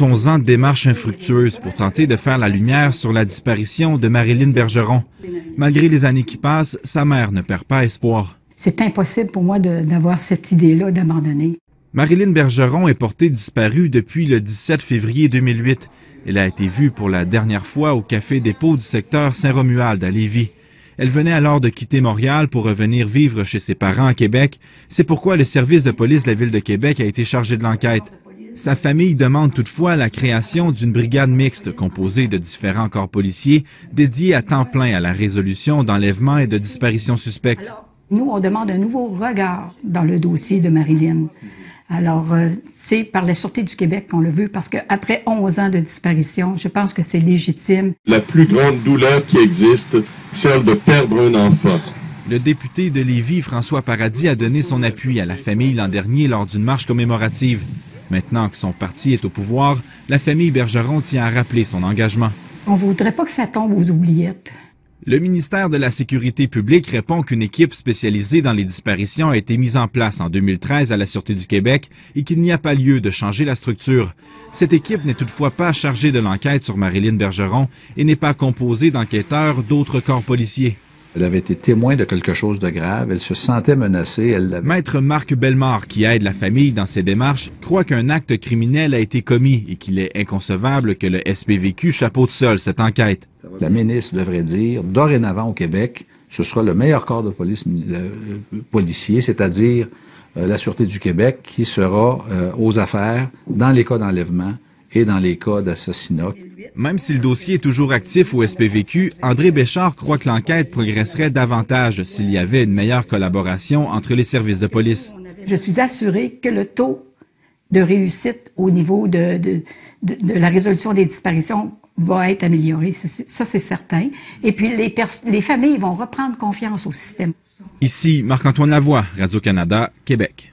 11 ans de démarches infructueuses pour tenter de faire la lumière sur la disparition de Marilyn Bergeron. Malgré les années qui passent, sa mère ne perd pas espoir. C'est impossible pour moi d'avoir cette idée-là d'abandonner. Marilyn Bergeron est portée disparue depuis le 17 février 2008. Elle a été vue pour la dernière fois au Café Dépôt du secteur Saint-Romuald à Lévis. Elle venait alors de quitter Montréal pour revenir vivre chez ses parents à Québec. C'est pourquoi le service de police de la Ville de Québec a été chargé de l'enquête. Sa famille demande toutefois la création d'une brigade mixte composée de différents corps policiers dédiés à temps plein à la résolution d'enlèvements et de disparitions suspectes. Alors, nous, on demande un nouveau regard dans le dossier de Marilyn. Alors, c'est par la Sûreté du Québec qu'on le veut, parce qu'après 11 ans de disparition, je pense que c'est légitime. La plus grande douleur qui existe, celle de perdre un enfant. Le député de Lévis, François Paradis, a donné son appui à la famille l'an dernier lors d'une marche commémorative. Maintenant que son parti est au pouvoir, la famille Bergeron tient à rappeler son engagement. On ne voudrait pas que ça tombe aux oubliettes. Le ministère de la Sécurité publique répond qu'une équipe spécialisée dans les disparitions a été mise en place en 2013 à la Sûreté du Québec et qu'il n'y a pas lieu de changer la structure. Cette équipe n'est toutefois pas chargée de l'enquête sur Marilyn Bergeron et n'est pas composée d'enquêteurs d'autres corps policiers. Elle avait été témoin de quelque chose de grave, elle se sentait menacée. Maître Marc Bellemare, qui aide la famille dans ses démarches, croit qu'un acte criminel a été commis et qu'il est inconcevable que le SPVQ chapeaute seul cette enquête. La ministre devrait dire, dorénavant au Québec, ce sera le meilleur corps de police policier, c'est-à-dire la Sûreté du Québec, qui sera aux affaires dans les cas d'enlèvement et dans les cas d'assassinat. Même si le dossier est toujours actif au SPVQ, André Béchard croit que l'enquête progresserait davantage s'il y avait une meilleure collaboration entre les services de police. Je suis assurée que le taux de réussite au niveau de la résolution des disparitions va être amélioré. Ça, c'est certain. Et puis, les familles vont reprendre confiance au système. Ici, Marc-Antoine Lavoie, Radio-Canada, Québec.